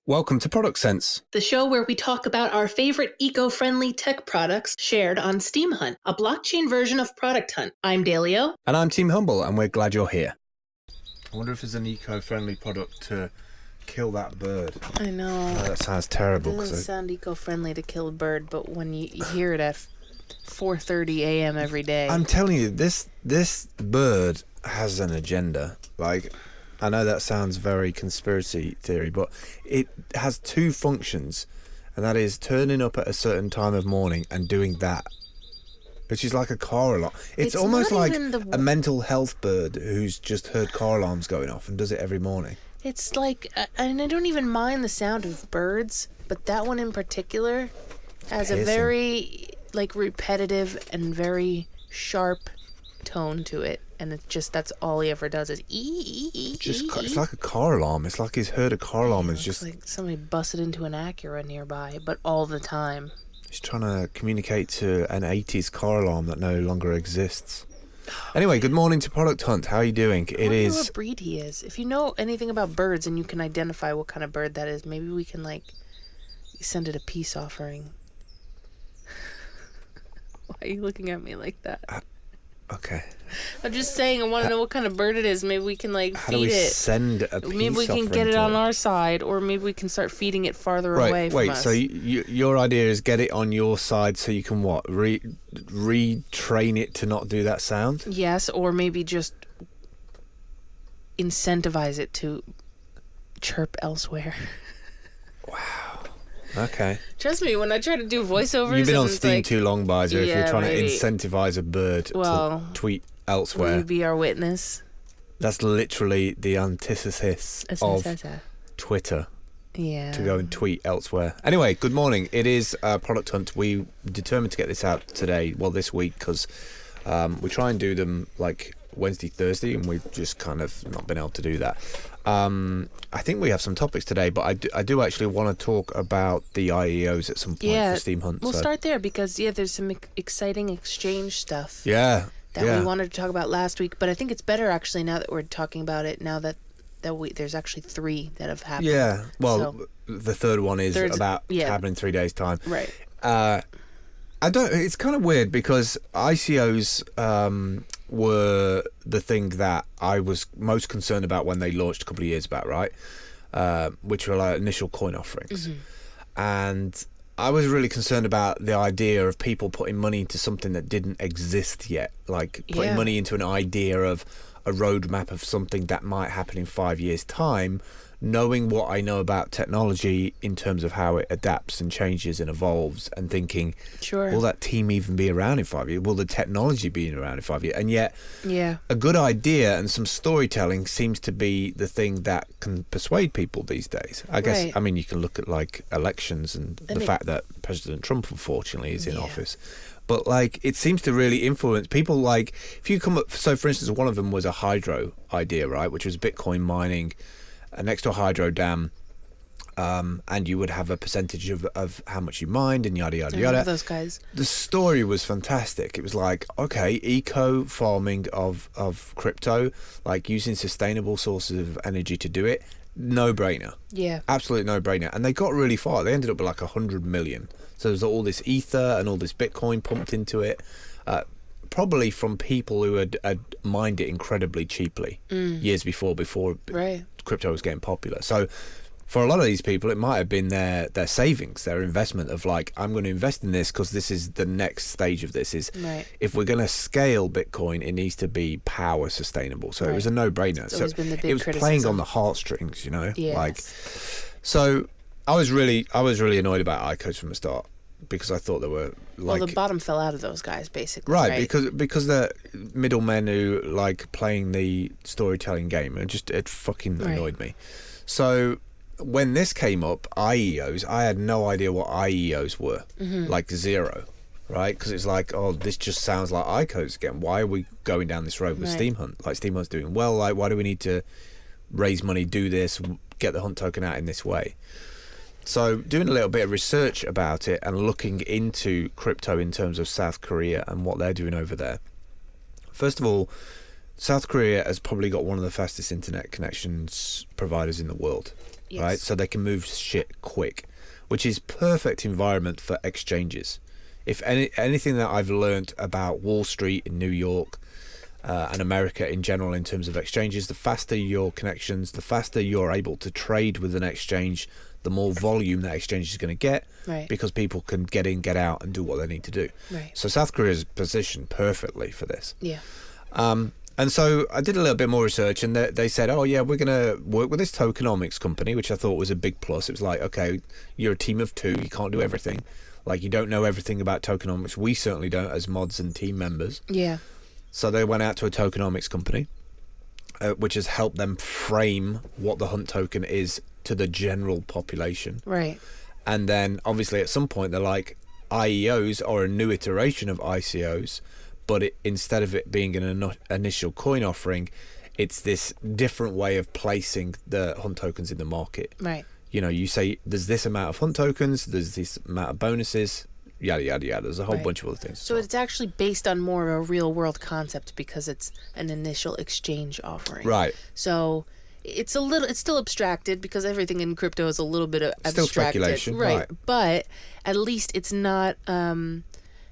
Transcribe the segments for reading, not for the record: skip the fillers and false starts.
Welcome to Product Sense, the show where we talk about our favorite eco-friendly tech products shared on Steemhunt, a blockchain version of Product Hunt. I'm Dalio. and I'm Team Humble, and we're glad you're here. I wonder if there's an eco-friendly product to kill that bird. I know. Oh, that sounds terrible. It doesn't sound eco-friendly to kill a bird, but when you hear it at 4:30 a.m. every day. I'm telling you, this bird has an agenda. Like, I know that sounds very conspiracy theory, but it has two functions, and that is turning up at a certain time of morning and doing that, which is like a car alarm. It's almost like a mental health bird who's just heard car alarms going off and does it every morning. It's like, and I don't even mind the sound of birds, but that one in particular has a very, like, repetitive and very sharp tone to it. And it just, that's all he ever does is It's like a car alarm. It's like he's heard a car alarm. It's just like somebody busted into an Acura nearby, but all the time. He's trying to communicate to an 80s car alarm that no longer exists. Anyway, good morning to Product Hunt. How are you doing? I wonder what breed he is. If you know anything about birds and you can identify what kind of bird that is, maybe we can, like, send it a peace offering. Why are you looking at me like that? Okay. I'm just saying, I want to know what kind of bird it is. Maybe we can, like, feed it. How do we send a peace Maybe we can get it on our side, or maybe we can start feeding it farther away from us. So your idea is get it on your side so you can what? Retrain it to not do that sound? Yes, or maybe just incentivize it to chirp elsewhere. Wow. Okay. Trust me, when I try to do voiceovers... You've been on Steam too long, Bizer, if you're trying to incentivize a bird to tweet elsewhere. Will you be our witness? That's literally the antithesis of Twitter. Yeah. To go and tweet elsewhere. Anyway, good morning. It is Product Hunt. We determined to get this out today, well, this week, because we try and do them like Wednesday, Thursday, and we've just kind of not been able to do that. I think we have some topics today, but I do actually want to talk about the IEOs at some point for Steemhunt. We'll start there because, there's some exciting exchange stuff. Yeah. That we wanted to talk about last week, but I think it's better actually now that we're talking about it, now that there's actually 3 that have happened. Yeah, well, the third one is about to happen in 3 days' time. Right. It's kind of weird because ICOs were the thing that I was most concerned about when they launched a couple of years back, right? Which were like initial coin offerings. Mm-hmm. And I was really concerned about the idea of people putting money into something that didn't exist yet, like putting money into an idea of a roadmap of something that might happen in 5 years' time, knowing what I know about technology in terms of how it adapts and changes and evolves, and thinking, will that team even be around in 5 years? Will the technology be around in 5 years? And yet, a good idea and some storytelling seems to be the thing that can persuade people these days. I guess, I mean, you can look at like elections and the fact that President Trump, unfortunately, is in office. But like, it seems to really influence people. Like, if you come up, so for instance, one of them was a hydro idea, right? Which was Bitcoin mining next to a hydro dam, and you would have a percentage of how much you mined and yada yada yada. I love those guys. The story was fantastic. It was like, okay, eco farming of crypto, like using sustainable sources of energy to do it, no brainer. Yeah, absolute no brainer. And they got really far. They ended up with like 100 million. So there's all this ether and all this Bitcoin pumped into it. Probably from people who had mined it incredibly cheaply years before crypto was getting popular. So for a lot of these people, it might have been their savings, their investment of like, I'm going to invest in this because this is the next stage of this is if we're going to scale Bitcoin, it needs to be power sustainable. So it was a no-brainer. So it was playing on the heartstrings, you know? Yes. Like, so I was really annoyed about ICOs from the start, because I thought they were like... Well, the bottom fell out of those guys, basically. Right, because the middlemen who like playing the storytelling game, it fucking annoyed me. So when this came up, IEOs, I had no idea what IEOs were, like zero, right? Because it's like, oh, this just sounds like ICOs again. Why are we going down this road with Steemhunt? Like, Steemhunt's doing well. Like, why do we need to raise money, do this, get the Hunt token out in this way? So doing a little bit of research about it and looking into crypto in terms of South Korea and what they're doing over there. First of all, South Korea has probably got one of the fastest internet connections providers in the world, Yes. right? So they can move shit quick, which is perfect environment for exchanges. If anything that I've learned about Wall Street in New York and America in general in terms of exchanges, the faster your connections, the faster you're able to trade with an exchange, the more volume that exchange is going to get, Right. because people can get in, get out, and do what they need to do. Right. So South Korea is positioned perfectly for this. Yeah. And so I did a little bit more research, and they said, oh, yeah, we're going to work with this tokenomics company, which I thought was a big plus. It was like, okay, you're a team of two. You can't do everything. Like, you don't know everything about tokenomics. We certainly don't as mods and team members. Yeah. So they went out to a tokenomics company, which has helped them frame what the Hunt token is to the general population. Right. And then, obviously, at some point, they're like, IEOs are a new iteration of ICOs, but instead of it being an initial coin offering, it's this different way of placing the Hunt tokens in the market. Right. You know, you say there's this amount of Hunt tokens, there's this amount of bonuses, yada, yada, yada. There's a whole Right. bunch of other things. So it's actually based on more of a real world concept because it's an initial exchange offering. Right. So it's still abstracted because everything in crypto is a little bit of Still abstracted. speculation, Right. right. But at least it's not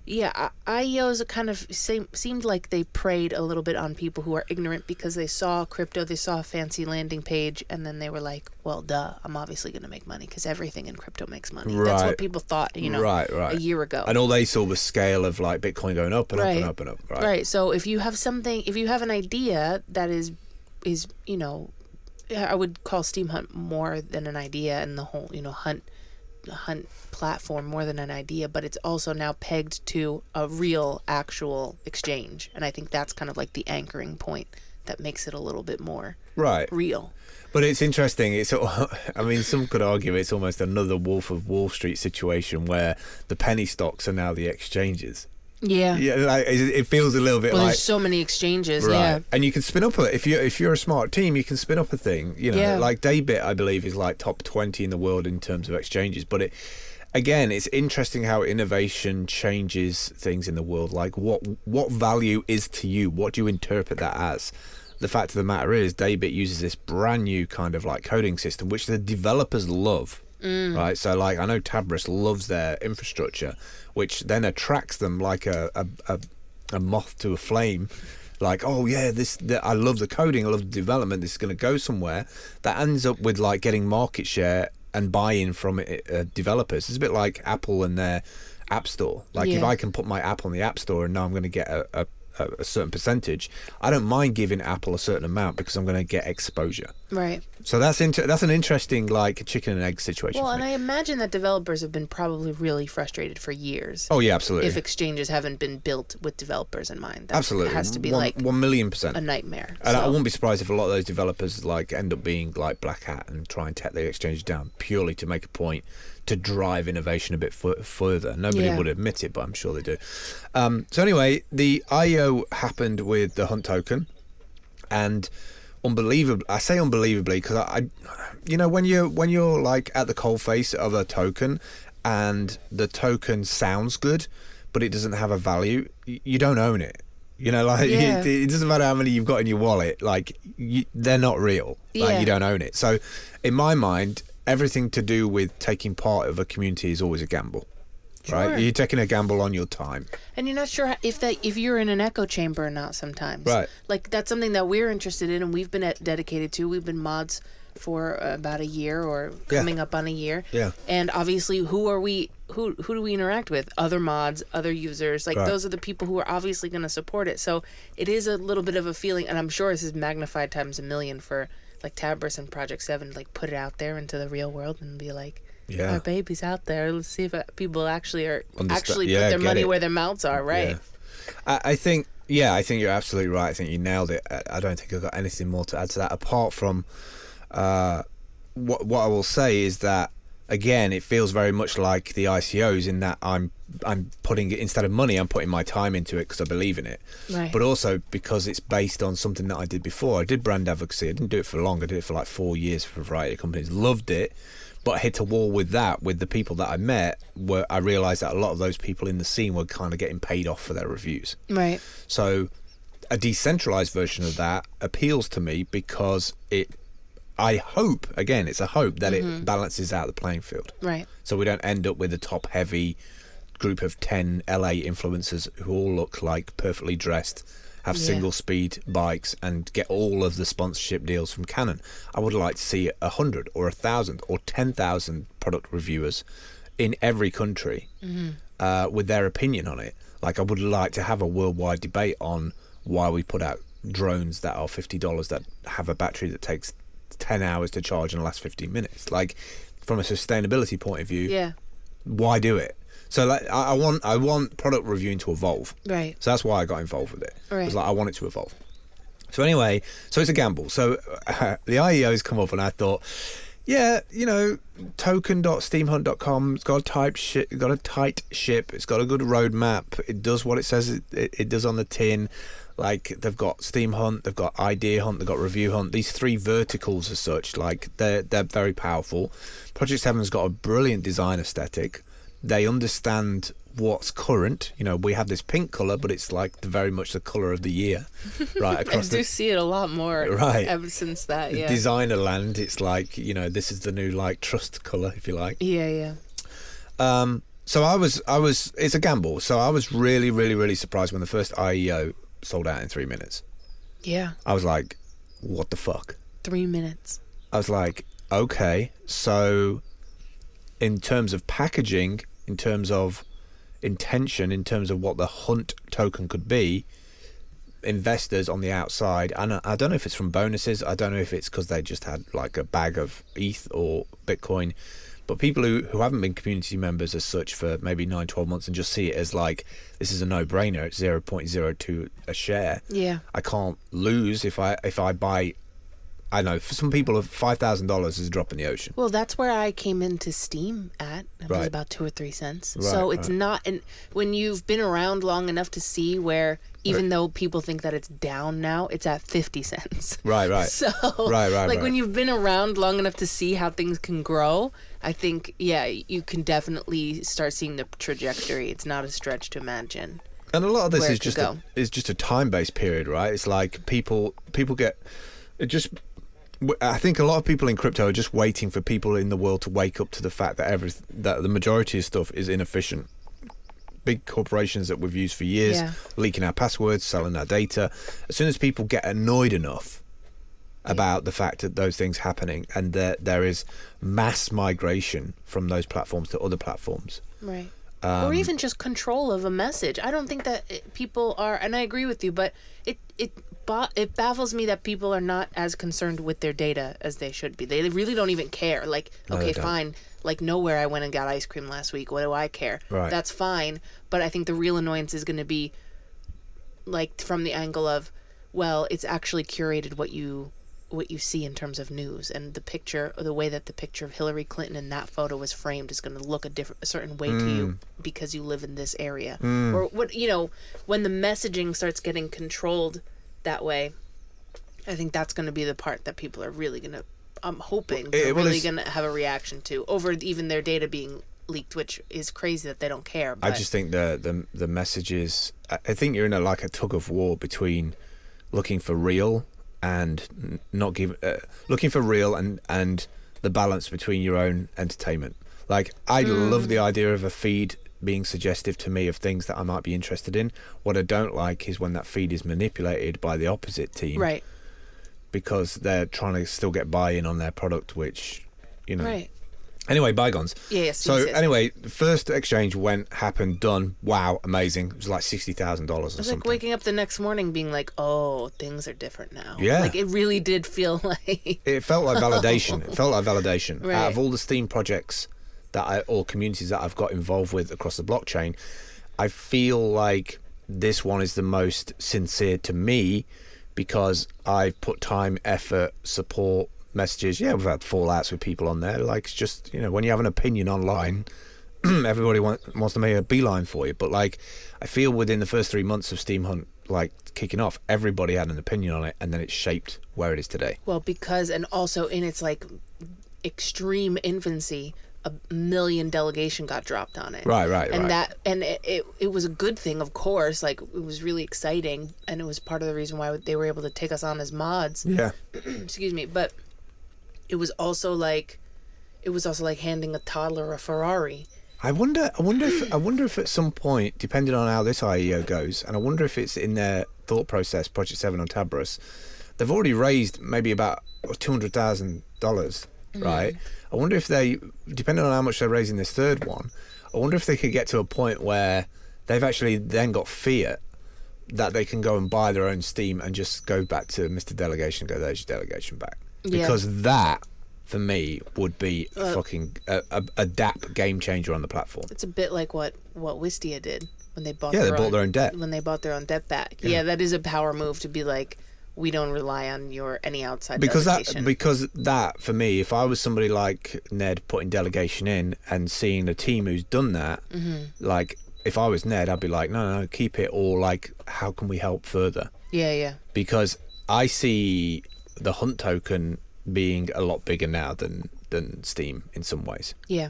IEOs kind of seemed like they preyed a little bit on people who are ignorant because they saw crypto, they saw a fancy landing page, and then they were like, well, duh, I'm obviously going to make money because everything in crypto makes money. That's Right. what people thought, Right. a year ago. And all they saw was scale of like Bitcoin going up and up and up and up. Right. Right. So if you have an idea that is I would call Steemhunt more than an idea, and the whole Hunt platform more than an idea, but it's also now pegged to a real actual exchange, and I think that's kind of like the anchoring point that makes it a little bit more Right. real. But it's interesting. I mean, some could argue it's almost another Wolf of Wall Street situation where the penny stocks are now the exchanges. Yeah. Yeah, like, it feels a little bit Well, like there's so many exchanges. right. Yeah. And you can spin up if you're a smart team, you can spin up a thing. You know, Yeah. like Daybit, I believe, is like top 20 in the world in terms of exchanges. But it's interesting how innovation changes things in the world. Like what value is to you? What do you interpret that as? The fact of the matter is, Daybit uses this brand new kind of like coding system, which the developers love. Right, so like I know Tabris loves their infrastructure, which then attracts them like a moth to a flame. Like, oh yeah, I love the coding, I love the development. This is going to go somewhere. That ends up with like getting market share and buy-in from developers. It's a bit like Apple and their App Store. Like if Yeah. I can put my app on the App Store and now I'm going to get a certain percentage, I don't mind giving Apple a certain amount because I'm going to get exposure. Right. So that's an interesting like chicken and egg situation. Well, for and me. I imagine that developers have been probably really frustrated for years. Oh yeah, absolutely. If exchanges haven't been built with developers in mind, that Absolutely, has to be 1,000,000%. a nightmare. And I So- wouldn't be surprised if a lot of those developers like end up being like black hat and try and take the exchange down purely to make a point to drive innovation a bit further. Nobody Yeah. would admit it, but I'm sure they do. So anyway, the IEO happened with the Hunt token, and unbelievably, I say unbelievably because I when you're like at the coalface of a token and the token sounds good, but it doesn't have a value, you don't own it. You know, like Yeah. it doesn't matter how many you've got in your wallet. Like they're not real. Like Yeah. you don't own it. So, in my mind, everything to do with taking part of a community is always a gamble. Sure. Right? You're taking a gamble on your time. And you're not sure if you're in an echo chamber or not sometimes. Right. Like that's something that we're interested in and we've been dedicated to. We've been mods for about a year or Yeah. coming up on a year. Yeah. And obviously who do we interact with? Other mods, other users. Like Right. those are the people who are obviously going to support it. So it is a little bit of a feeling, and I'm sure this is magnified times a million for like Tabris and Project 7 to like put it out there into the real world and be like, Yeah. our baby's out there. Let's see if people actually Understand- put yeah, their get money it. where their mouths are, right? Yeah. I think you're absolutely right. I think you nailed it. I don't think I've got anything more to add to that apart from what I will say is that again, it feels very much like the ICOs in that I'm putting it, instead of money, I'm putting my time into it because I believe in it. Right. But also because it's based on something that I did before. I did brand advocacy. I didn't do it for long. I did it for like 4 years for a variety of companies. Loved it. But I hit a wall with that, with the people that I met, where I realised that a lot of those people in the scene were kind of getting paid off for their reviews. Right. So a decentralized version of that appeals to me because I hope, again, it's a hope that it balances out the playing field. Right. So we don't end up with a top-heavy group of 10 LA influencers who all look like perfectly dressed, have single-speed bikes, and get all of the sponsorship deals from Canon. I would like to see 100 or 1,000 or 10,000 product reviewers in every country with their opinion on it. Like, I would like to have a worldwide debate on why we put out drones that are $50 that have a battery that takes 10 hours to charge and lasts 15 minutes. Like, from a sustainability point of view, why do it? So like, I want product reviewing to evolve. Right. So that's why I got involved with it. Right. It's like, I want it to evolve. So anyway, so it's a gamble. So the IEO's come up, and I thought, yeah, you know, token.steemhunt.com, it's got a tight ship, it's got a good roadmap, it does what it says it does on the tin. Like, they've got Steemhunt, they've got Idea Hunt, they've got Review Hunt. These three verticals as such, like, they're very powerful. Project 7's got a brilliant design aesthetic. They understand what's current. You know, we have this pink colour, but it's like very much the colour of the year, right? Across I do see it a lot more, right? Ever since that, yeah. Designer land, it's like, you know, this is the new like trust colour, if you like. Yeah. So I was. It's a gamble. So I was really, really, really surprised when the first IEO sold out in 3 minutes. Yeah. I was like, what the fuck? 3 minutes. I was like, okay, so in terms of packaging, in terms of intention, in terms of what the Hunt token could be, investors on the outside, and I don't know if it's from bonuses, I don't know if it's because they just had like a bag of ETH or Bitcoin, but people who haven't been community members as such for maybe 9-12 months and just see it as like, this is a no-brainer, it's 0.02 a share. Yeah. I can't lose if I buy, I know, for some people, $5,000 is a drop in the ocean. Well, that's where I came into Steam at. It was about 2 or 3 cents. Right, so it's not, and when you've been around long enough to see where, even though people think that it's down now, it's at 50 cents. Right. So, when you've been around long enough to see how things can grow, I think, you can definitely start seeing the trajectory. It's not a stretch to imagine. And a lot of this where is just a time-based period, right? It's like people get it just. I think a lot of people in crypto are just waiting for people in the world to wake up to the fact that that the majority of stuff is inefficient. Big corporations that we've used for years, leaking our passwords, selling our data. As soon as people get annoyed enough about the fact that those things happening, and there is mass migration from those platforms to other platforms. Right. Or even just control of a message. I don't think that people are, and I agree with you, but it baffles me that people are not as concerned with their data as they should be. They really don't even care. Like, okay, fine. Like, nowhere I went and got ice cream last week. What do I care? Right. That's fine. But I think the real annoyance is going to be, like, from the angle of, well, it's actually curated what you see in terms of news, and the picture, or the way that the picture of Hillary Clinton in that photo was framed is going to look a certain way to you because you live in this area. Or what, when the messaging starts getting controlled that way, I think that's going to be the part that people are really going to, I'm hoping, they're really going to have a reaction to, over even their data being leaked, which is crazy that they don't care. But I just think the messages, I think you're in a tug of war between looking for real and looking for real and the balance between your own entertainment. Like, I love the idea of a feed being suggestive to me of things that I might be interested in. What I don't like is when that feed is manipulated by the opposite team, right? Because they're trying to still get buy-in on their product, which, right. Anyway, bygones. Yes. So anyway, the first exchange happened, done. Wow, amazing. It was like $60,000 or something. Like waking up the next morning being like, oh, things are different now. Yeah. Like, it really did feel like... It felt like validation. Right. Out of all the Steam projects or communities that I've got involved with across the blockchain, I feel like this one is the most sincere to me because I've put time, effort, support, messages. Yeah, we've had fallouts with people on there. Like, it's just, when you have an opinion online, everybody wants to make a beeline for you. But like, I feel within the first 3 months of Steemhunt kicking off, everybody had an opinion on it, and then it shaped where it is today. Well, because, and also in its like extreme infancy a million delegation got dropped on it. Right. And it was a good thing, of course. Like, it was really exciting, and it was part of the reason why they were able to take us on as mods. Yeah. Excuse me, but it was also like handing a toddler a Ferrari. I wonder if at some point, depending on how this IEO goes, and I wonder if it's in their thought process, Project 7 on Tabras, they've already raised maybe about $200,000, right? I wonder if they, depending on how much they're raising this third one, I wonder if they could get to a point where they've actually then got fiat that they can go and buy their own Steam and just go back to Mr. Delegation and go, there's your delegation back. Yeah. Because that, for me, would be a DAP game changer on the platform. It's a bit like what Wistia did when they bought they bought their own debt. When they bought their own debt back. Yeah, that is a power move to be like, we don't rely on any outside delegation. Because that, for me, if I was somebody like Ned putting delegation in and seeing a team who's done that, like, if I was Ned, I'd be like, no, keep it, or like, how can we help further? Yeah. Because I see the Hunt token being a lot bigger now than Steam in some ways. Yeah.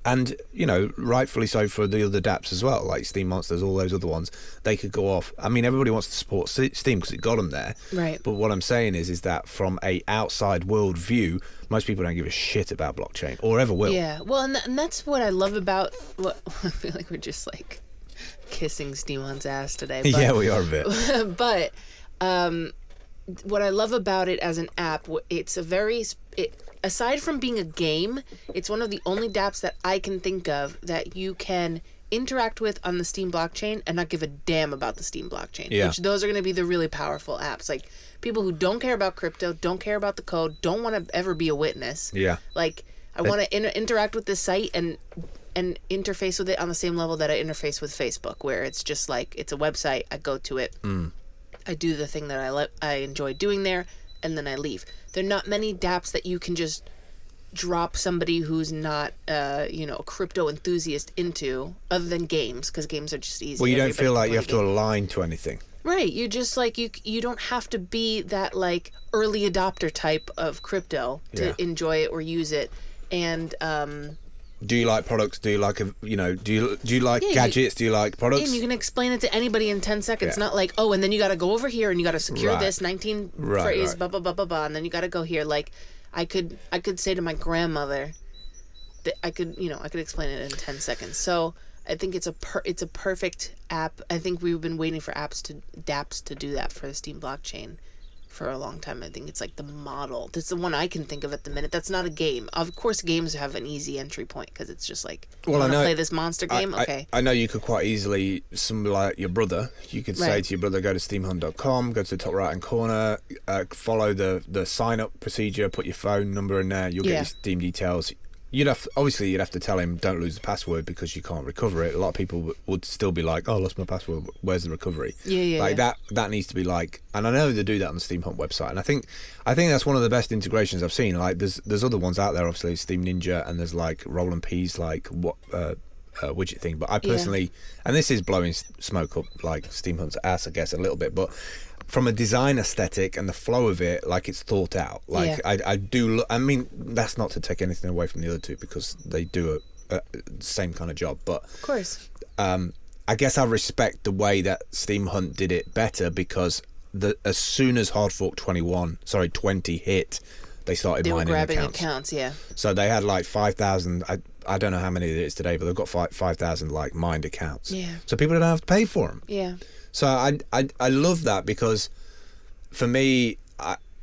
And, you know, rightfully so for the other dApps as well, like Steam Monsters, all those other ones. They could go off. I mean, everybody wants to support Steam because it got them there. Right. But what I'm saying is that from a outside world view, most people don't give a shit about blockchain, or ever will. Yeah. Well, and that's what I love about what I feel like we're just like kissing Steemhunt's ass today. But, Yeah, we are a bit. But what I love about it as an app, it's a very... aside from being a game, it's one of the only dApps that I can think of that you can interact with on the Steam blockchain and not give a damn about the Steam blockchain. Yeah. Which those are going to be the really powerful apps. Like, people who don't care about crypto, don't care about the code, don't want to ever be a witness. Yeah. Like, I want to interact with this site and interface with it on the same level that I interface with Facebook, where it's just like, it's a website, I go to it, I do the thing that I enjoy doing there, and then I leave. There are not many dApps that you can just drop somebody who's not, a crypto enthusiast into, other than games, because games are just easy. Well, you don't Everybody feel can like play you a have to game. align to anything. Right. You just like, you don't have to be that like early adopter type of crypto to enjoy it or use it. And do you like products? Do you like do you like gadgets? Do you like products? and you can explain it to anybody in 10 seconds. Yeah. Not like, oh, and then you got to go over here and you got to secure Right. this 19 Right, phrase, right. blah blah blah blah blah, and then you got to go here. Like, I could say to my grandmother that I could explain it in 10 seconds. So I think it's a perfect app. I think we've been waiting for dApps to do that for the Steam blockchain for a long time. I think it's like the model. That's the one I can think of at the minute. That's not a game. Of course, games have an easy entry point because it's just like, Well, I know. play this monster game. Okay. I know you could quite easily, somebody like your brother, you could say Right. to your brother, go to steemhunt.com, go to the top right hand corner, follow the sign up procedure, put your phone number in there, you'll get Yeah. your Steam details. You'd have to tell him don't lose the password because you can't recover it. A lot of people would still be like, oh, I lost my password, where's the recovery? Yeah. That needs to be like, and I know they do that on the Steemhunt website, and I think that's one of the best integrations I've seen. Like there's other ones out there, obviously Steam Ninja, and there's like Roland P's like what widget thing, but I personally, and this is blowing smoke up like Steemhunt's ass, I guess, a little bit, but from a design aesthetic and the flow of it, like it's thought out. Like I mean, that's not to take anything away from the other two because they do a same kind of job, but Of course. I guess I respect the way that Steemhunt did it better because as soon as Hard Fork 20 hit, they started They were mining grabbing accounts. yeah. So they had like 5,000. I don't know how many it is today, but they've got 5,000 like mined accounts. Yeah. So people don't have to pay for them. Yeah. So I love that because for me,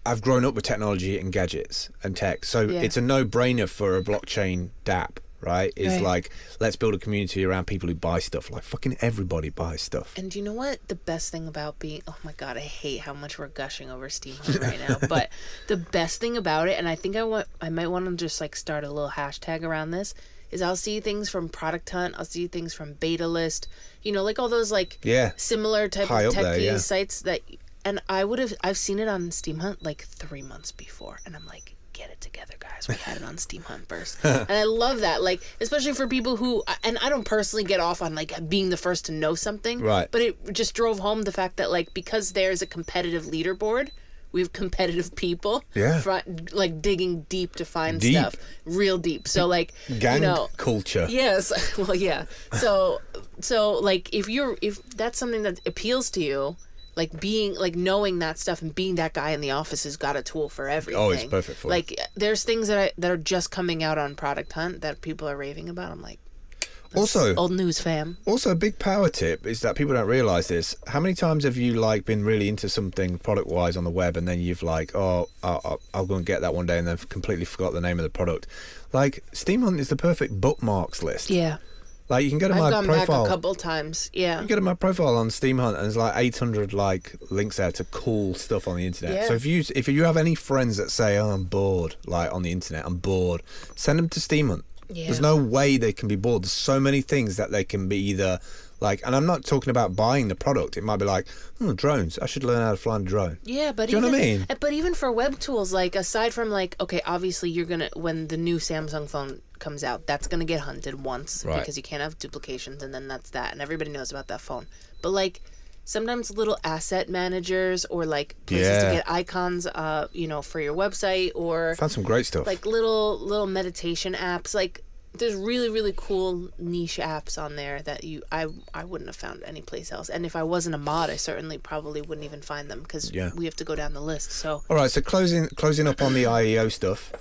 I've grown up with technology and gadgets and tech. So it's a no-brainer for a blockchain dApp, right? It's like, let's build a community around people who buy stuff. Like fucking everybody buys stuff. And do you know what the best thing about being... Oh my God, I hate how much we're gushing over Steemhunt right now. But the best thing about it, and I think I might want to just like start a little hashtag around this, is I'll see things from Product Hunt, I'll see things from Beta List, like all those like similar type High of up there, techie sites that... And I've seen it on Steemhunt like 3 months before, and I'm like, get it together, guys. We had it on Steemhunt first. And I love that, like, especially for people who, and I don't personally get off on like being the first to know something, Right. but it just drove home the fact that like, because there's a competitive leaderboard we have competitive people. Yeah. Like digging deep to find Deep. stuff, real deep. So like Gang culture. Yes. Well, yeah. So like if that's something that appeals to you, like being like knowing that stuff and being that guy in the office has got a tool for everything. Oh, it's perfect for like there's things that are just coming out on Product Hunt that people are raving about. I'm like, also old news, fam. Also, a big power tip is that people don't realize this. How many times have you like been really into something product wise on the web, and then you've like, oh, I'll go and get that one day, and then completely forgot the name of the product? Like Steemhunt is the perfect bookmarks list. Yeah. Like you can go to I've my gone profile. back a couple times. Yeah. You go to my profile on Steemhunt, and there's like 800 like links there to cool stuff on the internet. Yeah. So if you have any friends that say, "Oh, I'm bored," like on the internet, I'm bored, send them to Steemhunt. Yeah. There's no way they can be bored. There's so many things that they can be either like, and I'm not talking about buying the product. It might be like, drones. I should learn how to fly a drone. Yeah, but Do you know what I mean? But even for web tools, like aside from like, okay, obviously you're gonna when the new Samsung phone comes out, that's gonna get hunted once Right. because you can't have duplications, and then that's that, and everybody knows about that phone. But like sometimes little asset managers or like places to get icons, for your website, or Found some great stuff. like little meditation apps. Like there's really, really cool niche apps on there that I wouldn't have found anyplace else. And if I wasn't a mod, I certainly probably wouldn't even find them because we have to go down the list. So all right, so closing up on the IEO stuff.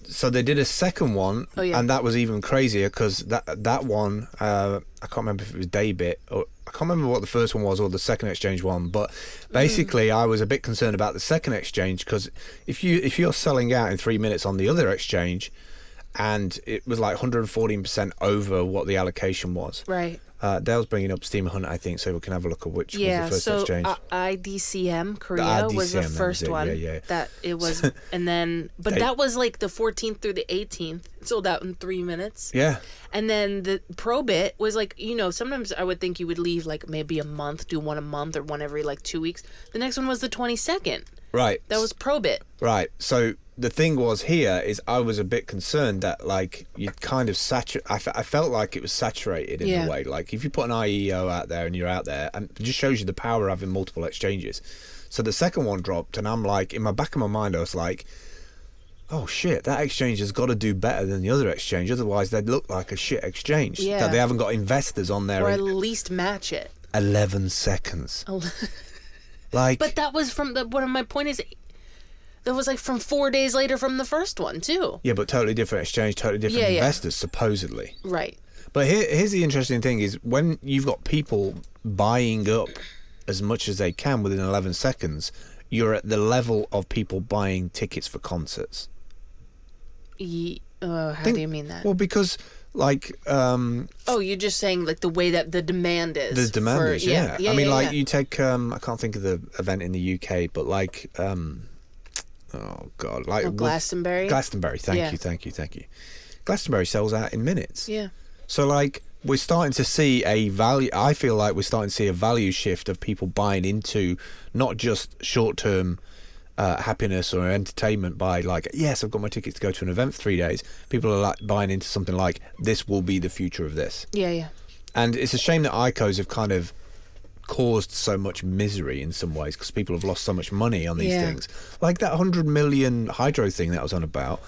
So they did a second one, and that was even crazier because that one, I can't remember if it was Daybit or I can't remember what the first one was or the second exchange one, but basically I was a bit concerned about the second exchange because if you're selling out in 3 minutes on the other exchange, and it was like 114% over what the allocation was. right. Dale's bringing up Steemhunt, I think, so we can have a look at which was the first exchange. IDCM Korea was the IDCM, first that was it, one. yeah. That it was, and then that was like the 14th through the 18th, sold out in 3 minutes. Yeah. And then the Probit was like, sometimes I would think you would leave like maybe a month, do one a month or one every like 2 weeks. The next one was the 22nd. Right. That was Probit. Right. So the thing was here is I was a bit concerned that like you'd kind of I felt like it was saturated in a way. Like if you put an IEO out there and you're out there, and it just shows you the power of having multiple exchanges. So the second one dropped, and I'm like, in my back of my mind, I was like, oh shit, that exchange has got to do better than the other exchange. Otherwise, they'd look like a shit exchange. Yeah. That they haven't got investors on there. Or at least match it. 11 seconds. Like, but that was from one of my point is that was like from 4 days later from the first one too. Yeah, but totally different exchange, totally different investors, supposedly. Right. But here's the interesting thing is when you've got people buying up as much as they can within 11 seconds, you're at the level of people buying tickets for concerts. How do you mean that? Well, because like you're just saying like the way that the demand is. the demand is, yeah. I mean, like you take I can't think of the event in the UK, but like oh god, like Glastonbury. Glastonbury, thank you. Glastonbury sells out in minutes. Yeah. So like we're starting to see a value. I feel like we're starting to see a value shift of people buying into not just short-term happiness or entertainment by like, yes, I've got my tickets to go to an event for 3 days. People are like buying into something like, this will be the future of this. Yeah. And it's a shame that ICOs have kind of caused so much misery in some ways because people have lost so much money on these things. Like that 100 million hydro thing that I was on about,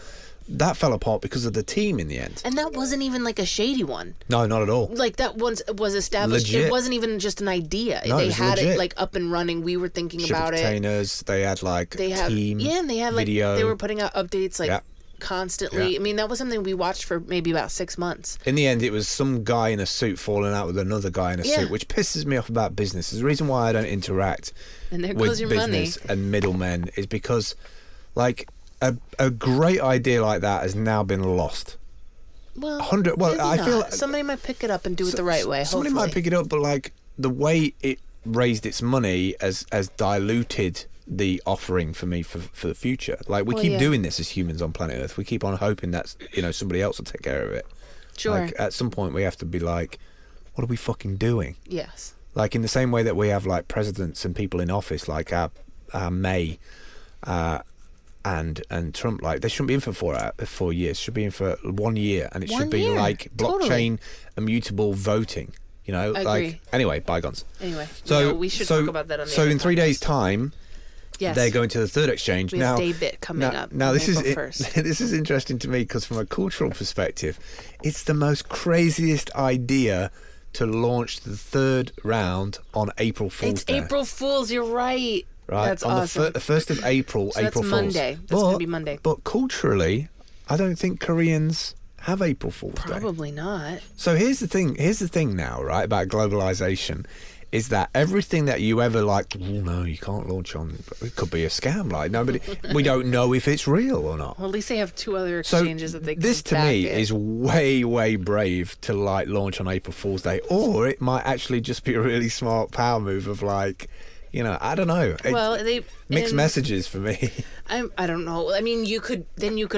that fell apart because of the team in the end. And that wasn't even like a shady one. No, not at all. Like that once was established. Legit. It wasn't even just an idea. No, they had legit. it like up and running. We were thinking about containers, they had like team and they had like video. they were putting out updates like constantly. Yeah. I mean, that was something we watched for maybe about 6 months. In the end, it was some guy in a suit falling out with another guy in a suit, which pisses me off about business. The reason why I don't interact And there with goes your business and middlemen is because, like, a great idea like that has now been lost. Well, I feel like somebody might pick it up and do it the right way. Somebody hopefully. might pick it up, but like the way it raised its money has diluted the offering for me for the future. Like we keep doing this as humans on planet Earth. We keep on hoping that somebody else will take care of it. Sure. Like at some point we have to be like, what are we fucking doing? Yes. Like in the same way that we have like presidents and people in office, like our May, and Trump, like they shouldn't be in for 4 years. Should be in for 1 year, and it should be like blockchain immutable voting. I like agree. Anyway, bygones. Anyway, so we should talk about that on the So other in 3 podcast. days' time, Yes. They're going to the third exchange. We have Daybit coming up. Now this April is 1st. this is interesting to me because from a cultural perspective, it's the most craziest idea to launch the third round on April Fool's Day. It's April Fool's. You're right. Right, That's on awesome. the 1st of April, So April that's Fool's. Monday. That's going to be Monday. But culturally, I don't think Koreans have April Fool's Day. Probably not. So here's the thing. Here's the thing now, right, about globalization, is that everything that you ever like, oh no, you can't launch on. It could be a scam. Like nobody, we don't know if it's real or not. Well, at least they have 2 other So exchanges that they can this to back me it. is way brave to like launch on April Fool's Day, or it might actually just be a really smart power move of like, you know, I don't know. Well, they Mixed messages for me. I don't know. I mean, you could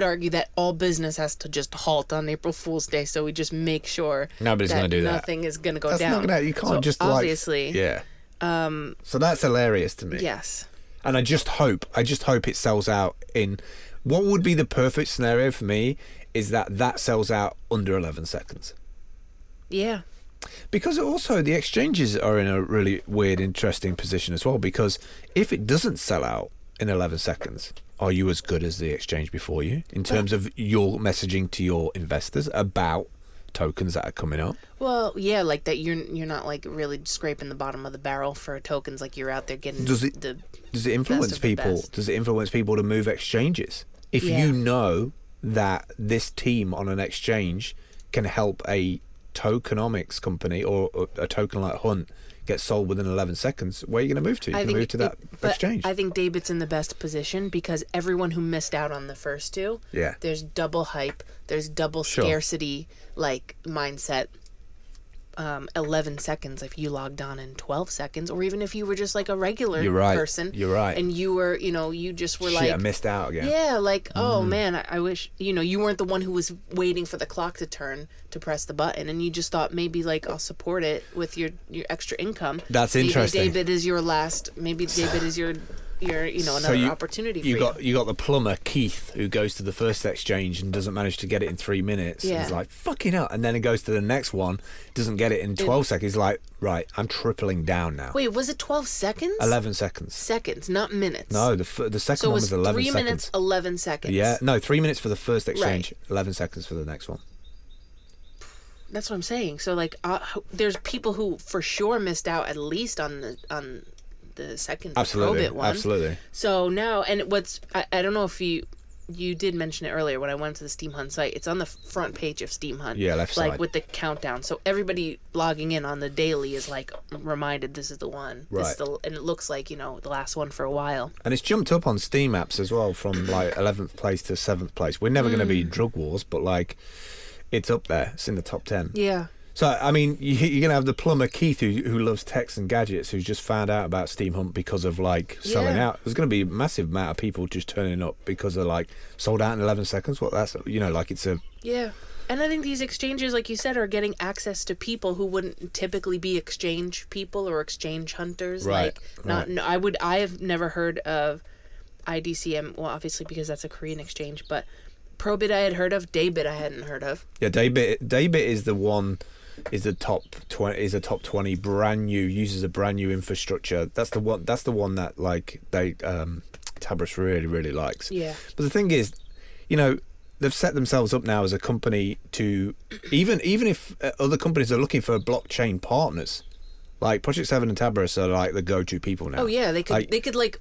argue that all business has to just halt on April Fool's Day, so we just make sure Nobody's that going to do that. nothing is going to go That's down. not going to. You can't So just obviously, like. Yeah. So that's hilarious to me. yes. And I just hope it sells out in. What would be the perfect scenario for me is that sells out under 11 seconds. Yeah. Because also the exchanges are in a really weird, interesting position as well. Because if it doesn't sell out in 11 seconds, are you as good as the exchange before you in terms of your messaging to your investors about tokens that are coming up? Well, yeah, like that. You're not like really scraping the bottom of the barrel for tokens. Like you're out there getting Does it influence best of the people? best. Does it influence people to move exchanges? If Yeah. you know that this team on an exchange can help a tokenomics company or a token like Hunt get sold within 11 seconds, where are you going to move to? You're going to move to that exchange. I think David's in the best position because everyone who missed out on the first 2, Yeah. there's double hype, there's double Sure. scarcity like mindset. 11 seconds if you logged on in 12 seconds, or even if you were just like a regular You're right. person. You're right. And you were, you just were Shit, like, I missed out again. yeah, like, oh man, I wish, you weren't the one who was waiting for the clock to turn to press the button, and you just thought maybe like I'll support it with your extra income. That's maybe interesting. David is your last. Maybe David is your another opportunity for you. You got the plumber Keith who goes to the first exchange and doesn't manage to get it in 3 minutes. Yeah. He's like, fucking hell. And then he goes to the next one, doesn't get it in 12 seconds. He's like, right, I'm tripling down now. Wait, was it 12 seconds? 11 seconds. Seconds, not minutes. No, the second So it one was was 11 3 seconds. minutes, 11 seconds. Yeah, no, 3 minutes for the first exchange, 11 seconds for the next one. That's what I'm saying. So like, there's people who for sure missed out at least on the second Absolutely, Probit one. absolutely. So now, and I don't know if you did mention it earlier when I went to the Steemhunt site. It's on the front page of Steemhunt. Yeah, left like side. with the countdown. So everybody logging in on the daily is like reminded this is the one. This is Right. and it looks like the last one for a while. And it's jumped up on Steam apps as well from like 11th place to 7th place. We're never going to be drug wars, but like it's up there. It's in the top 10. Yeah. So, I mean, you're going to have the plumber Keith who loves techs and gadgets who's just found out about Steemhunt because of, like, selling Yeah. out. There's going to be a massive amount of people just turning up because they're, like, sold out in 11 seconds. What that's, like it's a... Yeah. And I think these exchanges, like you said, are getting access to people who wouldn't typically be exchange people or exchange hunters. Right, Like, I have never heard of IDCM, well, obviously because that's a Korean exchange, but Probit I had heard of, Daybit I hadn't heard of. Yeah, Daybit is the one... is a top 20 brand new, uses a brand new infrastructure. That's the one that like they Tabris really likes. Yeah. But the thing is, they've set themselves up now as a company to even if other companies are looking for blockchain partners, like Project 7 and Tabris are like the go-to people now. Oh yeah, they could Like,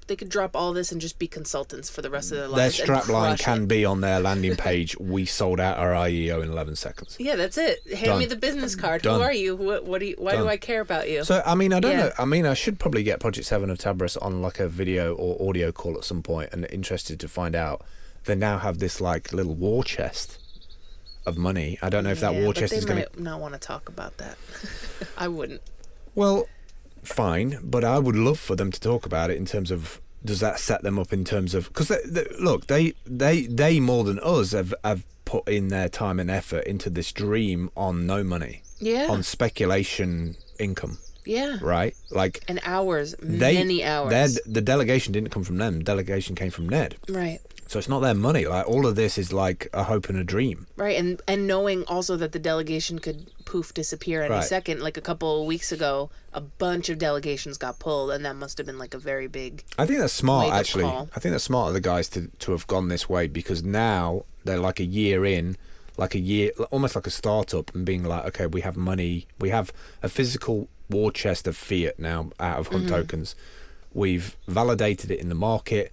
they could drop all this and just be consultants for the rest of their their lives. strapline can be on their landing page. We sold out our IEO in 11 seconds. Yeah, that's it. Hand Done. me the business card. Done. Who are you? What do you? Why do I care about you? So, I mean, I don't Yeah. know. I mean, I should probably get Project 7 of Tabris on like a video or audio call at some point, and interested to find out. They now have this like little war chest of money. I don't know if that war chest is going to... They might not want to talk about that. I wouldn't. Well, fine, but I would love for them to talk about it in terms of... Does that set them up in terms of... Because, look, they more than us have put in their time and effort into this dream on no money. Yeah. On speculation income. Yeah. Right? Like... And hours. Many hours. The delegation didn't come from them. The delegation came from Ned. Right. So it's not their money. Like, all of this is like a hope and a dream. Right, and knowing also that the delegation could poof disappear any second. Like a couple of weeks ago, a bunch of delegations got pulled, and that must have been like a very big. I think that's smart, wake-up actually. call. I think that's smart of the guys to have gone this way, because now they're like a year in, almost like a startup, and being like, okay, we have money, we have a physical war chest of fiat now out of Hunt tokens. We've validated it in the market.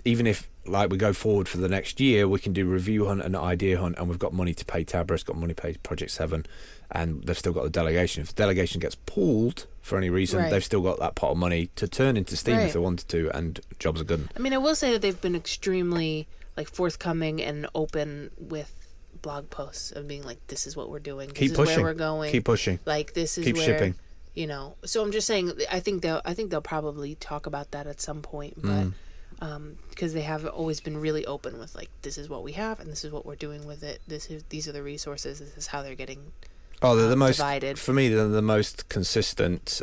Even if like we go forward for the next year, we can do Review Hunt and Idea Hunt, and we've got money to pay Tabris, got money to pay Project 7, and they've still got the delegation. If the delegation gets pulled for any reason, they've still got that pot of money to turn into Steam if they wanted to, and jobs are good. I mean, I will say that they've been extremely like forthcoming and open with blog posts of being like, this is what we're doing, this Keep is pushing. where we're going, Keep pushing. like this is Keep where shipping. you know. So I'm just saying, I think they'll probably talk about that at some point, but because they have always been really open with like, this is what we have and this is what we're doing with it, these are the resources, this is how they're getting they're the most divided. For me, they're the most consistent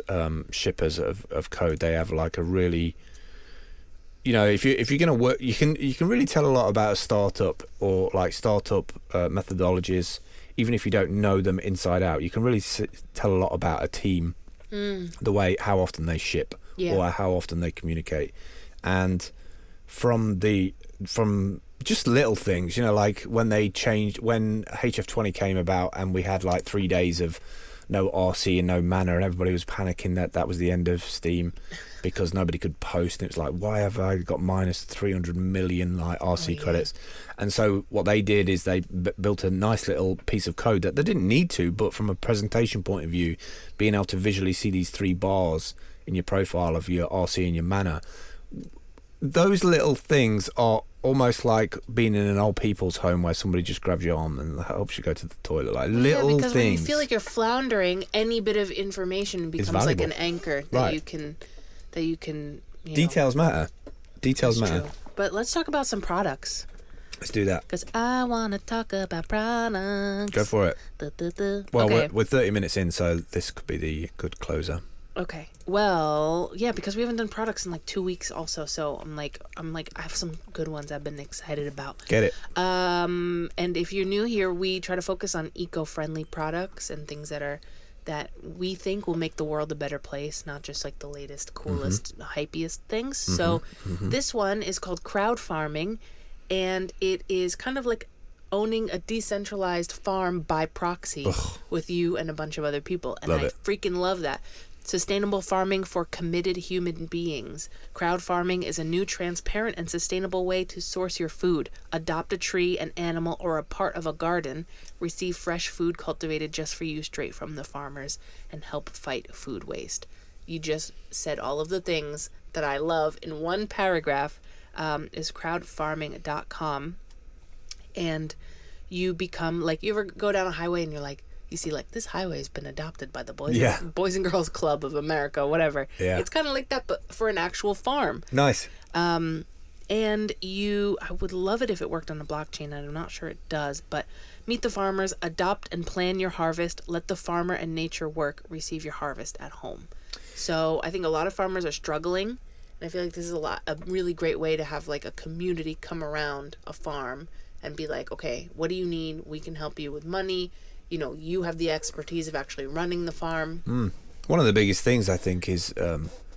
shippers of code. They have like a really, you know, if you're going to work, you can really tell a lot about a startup, or like startup methodologies, even if you don't know them inside out. You can really tell a lot about a team, the way, how often they ship, or how often they communicate, and from just little things, you know, like when HF20 came about and we had like 3 days of no RC and no mana, and everybody was panicking that was the end of Steam because nobody could post, and it was like, why have I got minus 300 million like RC credits? And so what they did is they built a nice little piece of code that they didn't need to, but from a presentation point of view, being able to visually see these 3 bars in your profile of your RC and your mana, those little things are almost like being in an old people's home where somebody just grabs your arm and helps you go to the toilet. Like little because things. when you feel like you're floundering, any bit of information becomes like an anchor that you can. Details matter. Details matter. True. But let's talk about some products. Let's do that. Because I want to talk about products. Go for it. Well, okay. we're 30 minutes in, so this could be the good closer. Okay. Well, yeah, because we haven't done products in like 2 weeks also, so I'm like I have some good ones I've been excited about. Get it. And if you're new here, we try to focus on eco-friendly products and things that we think will make the world a better place, not just like the latest, coolest, hypiest things. So this one is called crowd farming, and it is kind of like owning a decentralized farm by proxy with you and a bunch of other people. And I freaking love that. Sustainable farming for committed human beings. Crowd farming is a new, transparent, and sustainable way to source your food. Adopt a tree, an animal, or a part of a garden. Receive fresh food cultivated just for you straight from the farmers, and help fight food waste. You just said all of the things that I love in one paragraph. Is crowdfarming.com. And you become like, you ever go down a highway and you're like, you see like, this highway has been adopted by the Boys and Girls Club of America, whatever. Yeah. It's kind of like that, but for an actual farm. Nice. And I would love it if it worked on a blockchain. I'm not sure it does, but meet the farmers, adopt and plan your harvest, let the farmer and nature work, receive your harvest at home. So I think a lot of farmers are struggling, and I feel like this is a really great way to have like a community come around a farm and be like, okay, what do you need? We can help you with money. You know, you have the expertise of actually running the farm. One of the biggest things, I think, is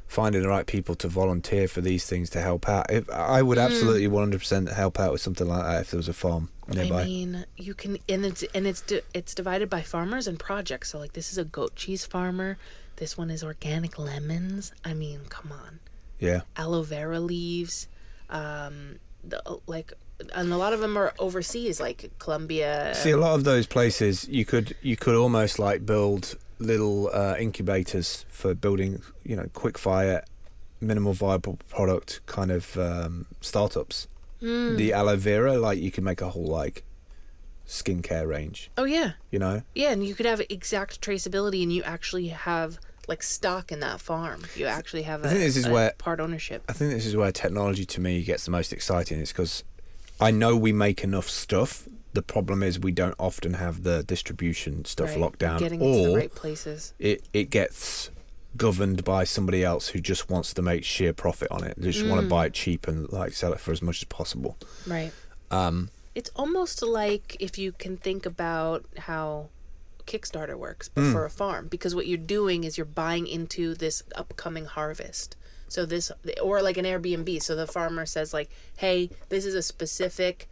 finding the right people to volunteer for these things to help out. I would absolutely 100% help out with something like that if there was a farm nearby. I mean, you can, and it's divided by farmers and projects. So like, this is a goat cheese farmer. This one is organic lemons. I mean, come on. Yeah. Aloe vera leaves. And a lot of them are overseas, like Colombia. See, a lot of those places, you could almost like build little incubators for building, you know, quick fire, minimal viable product kind of startups. The aloe vera, like you could make a whole like skincare range. Oh yeah. You know. Yeah, and you could have exact traceability, and you actually have like stock in that farm. You actually have part ownership. I think this is where technology to me gets the most exciting. It's because I know we make enough stuff. The problem is we don't often have the distribution stuff locked down, getting it to the right places. It gets governed by somebody else who just wants to make sheer profit on it. They just want to buy it cheap and like sell it for as much as possible. Right. It's almost like if you can think about how Kickstarter works, but for a farm, because what you're doing is you're buying into this upcoming harvest. So this, or like an Airbnb. So the farmer says like, hey, this is a specific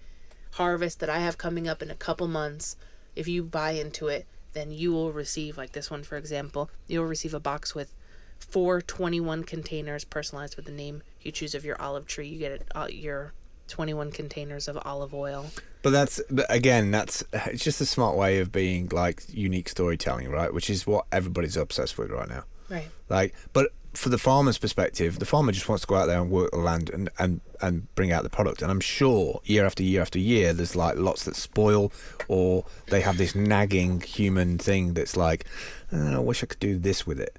harvest that I have coming up in a couple months. If you buy into it, then you will receive, like this one, for example, you'll receive a box with 421 containers personalized with the name you choose of your olive tree. You get your 21 containers of olive oil. But it's just a smart way of being like unique storytelling, right? Which is what everybody's obsessed with right now. Right. Like, but for the farmer's perspective, the farmer just wants to go out there and work the land and bring out the product. And I'm sure year after year after year, there's like lots that spoil, or they have this nagging human thing that's like, I wish I could do this with it.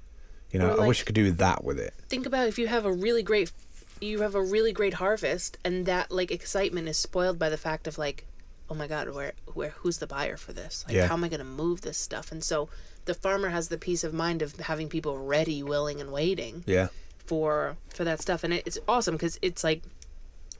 You know, I wish I could do that with it. Think about if you have a really great harvest, and that like excitement is spoiled by the fact of like, oh my God, who's the buyer for this? Like, how am I going to move this stuff? And so the farmer has the peace of mind of having people ready, willing, and waiting. Yeah. For that stuff, and it's awesome because it's like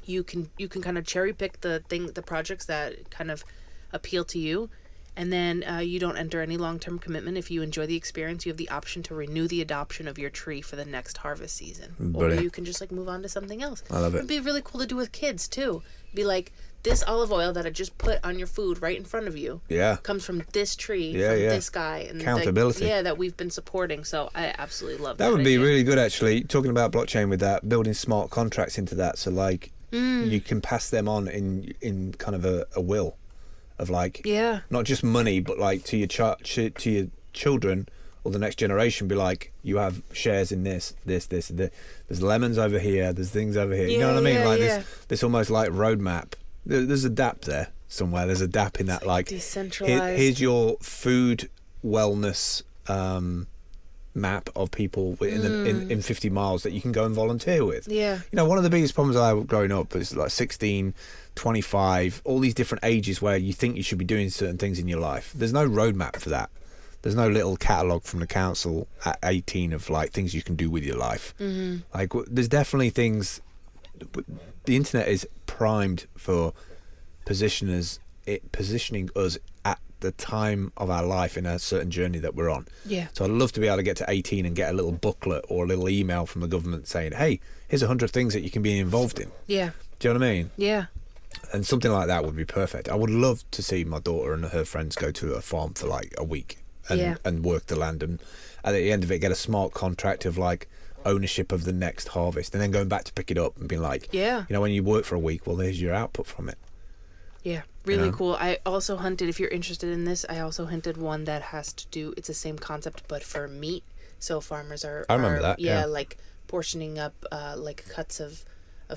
you can kind of cherry pick the projects that kind of appeal to you, and then you don't enter any long-term commitment. If you enjoy the experience, you have the option to renew the adoption of your tree for the next harvest season. Brilliant. Or you can just like move on to something else. I love it. It'd be really cool to do with kids too. Be like, this olive oil that I just put on your food right in front of you comes from this tree, from this guy. And accountability. That we've been supporting. So I absolutely love that. That would be really good, actually. Talking about blockchain with that, building smart contracts into that. So like you can pass them on in kind of a will of like, not just money, but like to your children or the next generation, be like, you have shares in this. There's lemons over here. There's things over here. You know what I mean? Like this almost like roadmap. There's a DAP there somewhere. There's a DAP in that, like decentralized. Here's your food wellness map of people in 50 miles that you can go and volunteer with. Yeah. You know, one of the biggest problems I had growing up was like 16, 25, all these different ages where you think you should be doing certain things in your life. There's no roadmap for that. There's no little catalogue from the council at 18 of like things you can do with your life. Mm-hmm. Like there's definitely things. The internet is primed for positioning us at the time of our life in a certain journey that we're on. Yeah. So I'd love to be able to get to 18 and get a little booklet or a little email from the government saying, hey, here's 100 things that you can be involved in. Yeah. Do you know what I mean? Yeah. And something like that would be perfect. I would love to see my daughter and her friends go to a farm for like a week and work the land, and at the end of it get a smart contract of like ownership of the next harvest, and then going back to pick it up and being like, you know, when you work for a week, well, there's your output from it. Yeah, really cool. I also hunted, if you're interested in this, I also hunted one that has to do, it's the same concept but for meat. So farmers are, I remember that. Yeah, like portioning up like cuts of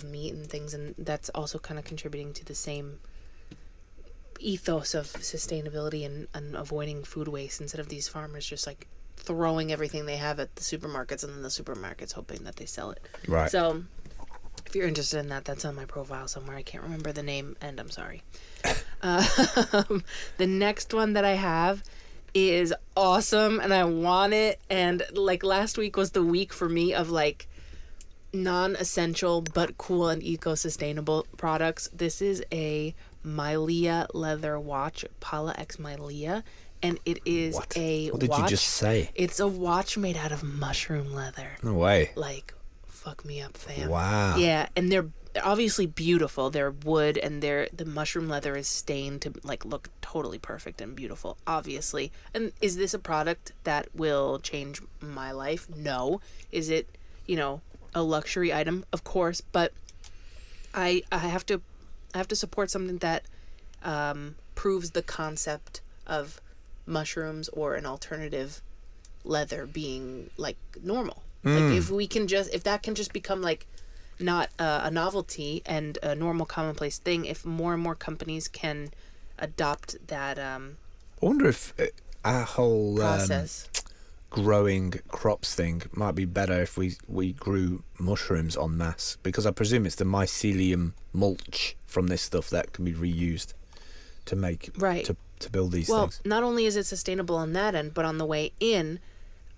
meat and things, and that's also kind of contributing to the same ethos of sustainability and avoiding food waste, instead of these farmers just like throwing everything they have at the supermarkets, and then the supermarkets hoping that they sell it. Right. So if you're interested in that, that's on my profile somewhere. I can't remember the name, and I'm sorry. The next one that I have is awesome, and I want it. And like last week was the week for me of like non-essential but cool and eco-sustainable products. This is a Milea leather watch, Paula X Milea. And it is what watch. Did you just say? It's a watch made out of mushroom leather. No way. Like, fuck me up, fam. Wow. Yeah, and they're obviously beautiful. They're wood, and the mushroom leather is stained to like look totally perfect and beautiful, obviously. And is this a product that will change my life? No. Is it, you know, a luxury item? Of course, but I have to support something that proves the concept of mushrooms or an alternative leather being like normal. Like if that can just become like not a novelty and a normal commonplace thing, if more and more companies can adopt that I wonder if our whole process. Growing crops thing might be better if we grew mushrooms en masse, because I presume it's the mycelium mulch from this stuff that can be reused to make to build these things. Well, not only is it sustainable on that end, but on the way in,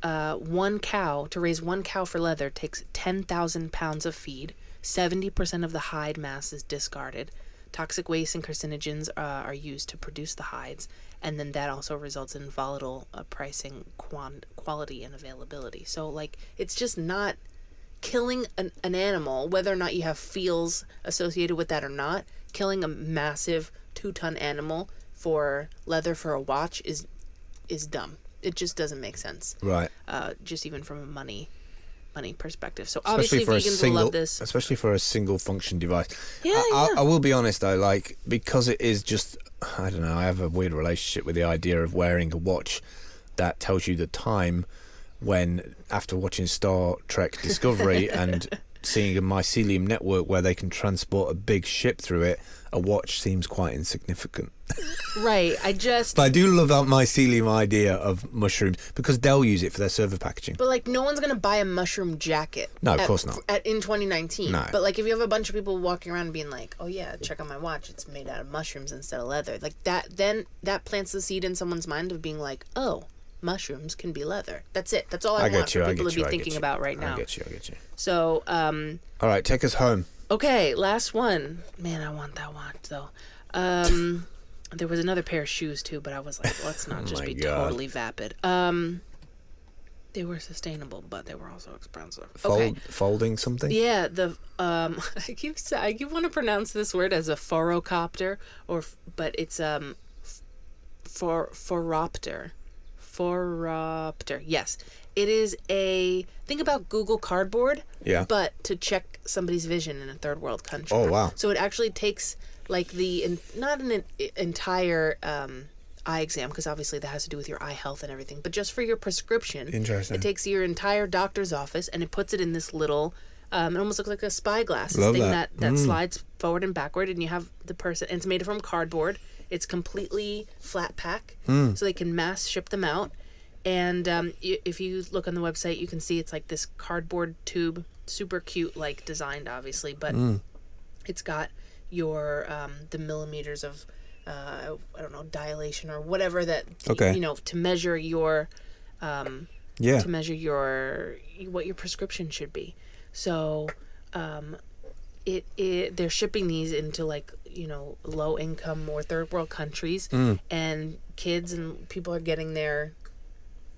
one cow, to raise one cow for leather takes 10,000 pounds of feed. 70% of the hide mass is discarded. Toxic waste and carcinogens are used to produce the hides, and then that also results in volatile pricing, quality, and availability. So, like, it's just not killing an animal, whether or not you have feels associated with that or not. Killing a massive 2-ton animal for leather for a watch is dumb. It just doesn't make sense. Right. Just even from a money perspective. So Especially obviously for vegans will love this. Especially for a single function device. Yeah, I will be honest though, like, because it is just, I don't know, I have a weird relationship with the idea of wearing a watch that tells you the time, when after watching Star Trek Discovery and seeing a mycelium network where they can transport a big ship through it, a watch seems quite insignificant. Right. But I do love that mycelium idea of mushrooms, because they'll use it for their server packaging. But, like, no one's going to buy a mushroom jacket. No, of course not. In 2019. No. But, like, if you have a bunch of people walking around being like, oh, yeah, check out my watch, it's made out of mushrooms instead of leather. Like, then that plants the seed in someone's mind of being like, oh, mushrooms can be leather. That's it. That's all I want for people to be thinking about right now. I get you. So, all right, take us home. Okay, last one. Man, I want that watch, though. There was another pair of shoes, too, but I was like, let's not just be totally vapid. They were sustainable, but they were also expensive. Folding something? Yeah, I keep want to pronounce this word as a phorocopter, but it's phoropter. Phoropter. Yes. It is think about Google Cardboard, but to check somebody's vision in a third world country. Oh, wow. So it actually takes, like, not an entire eye exam, because obviously that has to do with your eye health and everything, but just for your prescription. Interesting. It takes your entire doctor's office and it puts it in this little, it almost looks like a spyglass Love thing that slides forward and backward, and you have the person, and it's made from cardboard. It's completely flat pack, so they can mass ship them out. And if you look on the website, you can see it's like this cardboard tube, super cute, like, designed obviously, but it's got your the millimeters of I don't know, dilation or whatever that to measure your to measure what your prescription should be. So they're shipping these into, like, low income or third world countries, and kids and people are getting their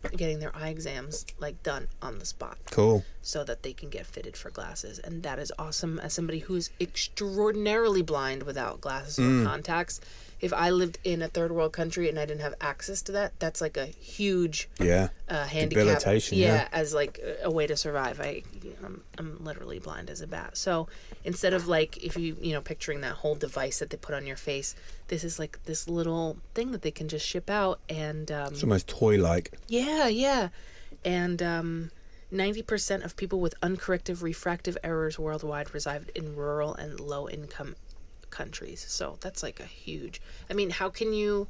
eye exams, like, done on the spot. Cool. So that they can get fitted for glasses. And that is awesome. As somebody who's extraordinarily blind without glasses or contacts, if I lived in a third world country and I didn't have access to that, that's like a huge handicap. Debilitation. As like a way to survive. I'm literally blind as a bat. So instead of, like, if you picturing that whole device that they put on your face, this is like this little thing that they can just ship out, and it's almost toy-like. Yeah. And 90% of people with uncorrected refractive errors worldwide reside in rural and low-income countries. So that's like a huge... I mean, how can you...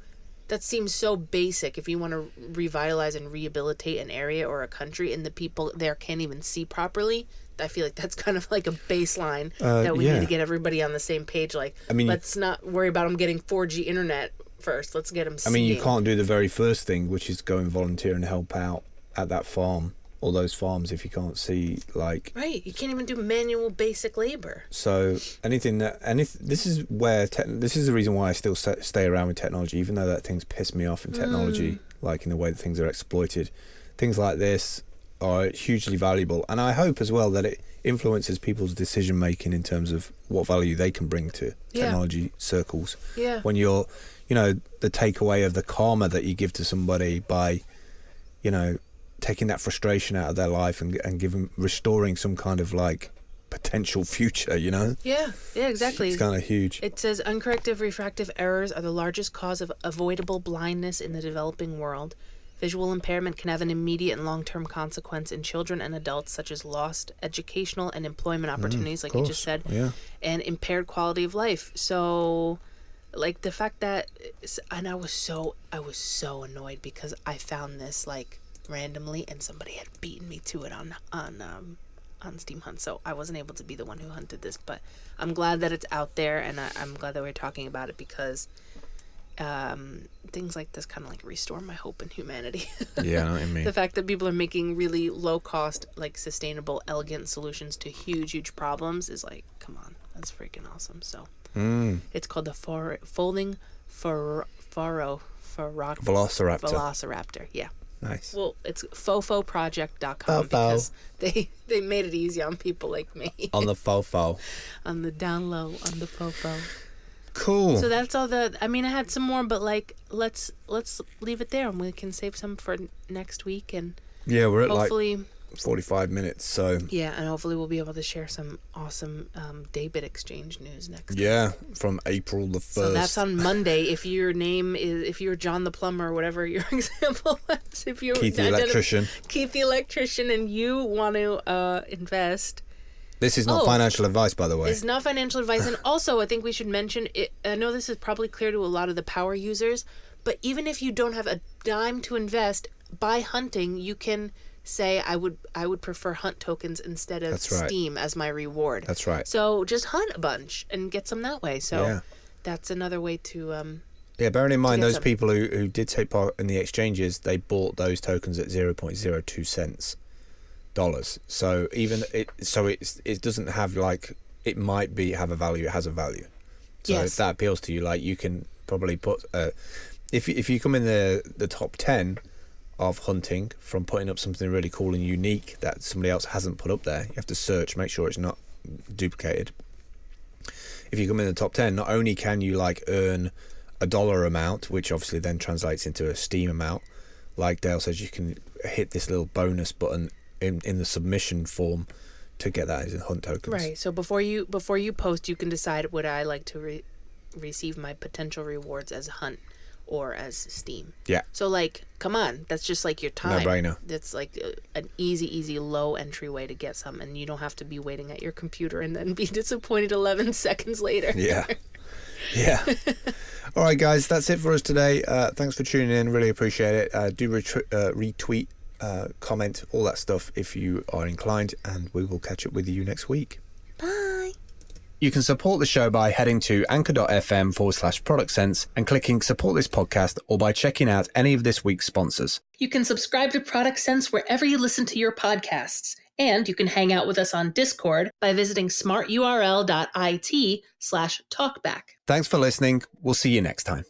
That seems so basic. If you want to revitalize and rehabilitate an area or a country and the people there can't even see properly, I feel like that's kind of like a baseline that we need to get everybody on the same page. Like, let's not worry about them getting 4G internet first. Let's get them seeing. I mean, you can't do the very first thing, which is go and volunteer and help out at that farm or those farms if you can't see, like... Right, you can't even do manual basic labor. So anything that... this is where... this is the reason why I still stay around with technology, even though that thing's pissed me off in technology, like in the way that things are exploited. Things like this are hugely valuable, and I hope as well that it influences people's decision making in terms of what value they can bring to technology circles. Yeah. When you're, the takeaway of the karma that you give to somebody by, taking that frustration out of their life and restoring some kind of, like, potential future, Yeah, exactly. It's kind of huge. It says uncorrected refractive errors are the largest cause of avoidable blindness in the developing world. Visual impairment can have an immediate and long-term consequence in children and adults, such as lost educational and employment opportunities, like you just said, and impaired quality of life. So, like, the fact that, and I was so annoyed because I found this, like, randomly, and somebody had beaten me to it on Steemhunt, so I wasn't able to be the one who hunted this, but I'm glad that it's out there, and I'm glad that we're talking about it, because things like this kind of like restore my hope in humanity. Yeah, I know what you mean. The fact that people are making really low cost, like sustainable, elegant solutions to huge problems is like, come on, that's freaking awesome. So it's called the folding Velociraptor. Yeah. Nice. Well, it's fofoproject.com because they made it easy on people like me. On the fofo. On the down low, on the fofo. Cool. So that's all I had some more, but like let's leave it there and we can save some for next week, and yeah, we're at hopefully like 45 minutes, so yeah, and hopefully we'll be able to share some awesome Daybit exchange news next week. Yeah, from April the 1st. So that's on Monday. If you're John the Plumber or whatever your example was, if you're Keith the Electrician, and you want to invest. This is not financial advice, by the way. It's not financial advice. And also, I think we should mention, I know this is probably clear to a lot of the power users, but even if you don't have a dime to invest, by hunting, you can say, I would prefer hunt tokens instead of Steam as my reward. That's right. So just hunt a bunch and get some that way. So that's another way to... yeah, bearing in mind those people who did take part in the exchanges, they bought those tokens at 0.02 cents. So even it doesn't have like, it might have a value, it has a value. So if that appeals to you, like you can probably put if you come in the top 10 of hunting from putting up something really cool and unique that somebody else hasn't put up there, you have to search, make sure it's not duplicated. If you come in the top 10, not only can you like earn a dollar amount, which obviously then translates into a Steam amount, like Dale says, you can hit this little bonus button in the submission form to get that as in hunt tokens. Right. So before you post, you can decide, would I like to receive my potential rewards as hunt or as Steam? Yeah. So like, come on, that's just like your time. No-brainer. That's like an easy low entry way to get some, and you don't have to be waiting at your computer and then be disappointed 11 seconds later. Yeah. Yeah. All right, guys, that's it for us today. Thanks for tuning in. Really appreciate it. Do retweet, comment, all that stuff if you are inclined, and we will catch up with you next week. Bye. You can support the show by heading to anchor.fm/product sense and clicking support this podcast, or by checking out any of this week's sponsors. You can subscribe to Product Sense wherever you listen to your podcasts. And you can hang out with us on Discord by visiting smarturl.it/talkback. Thanks for listening. We'll see you next time.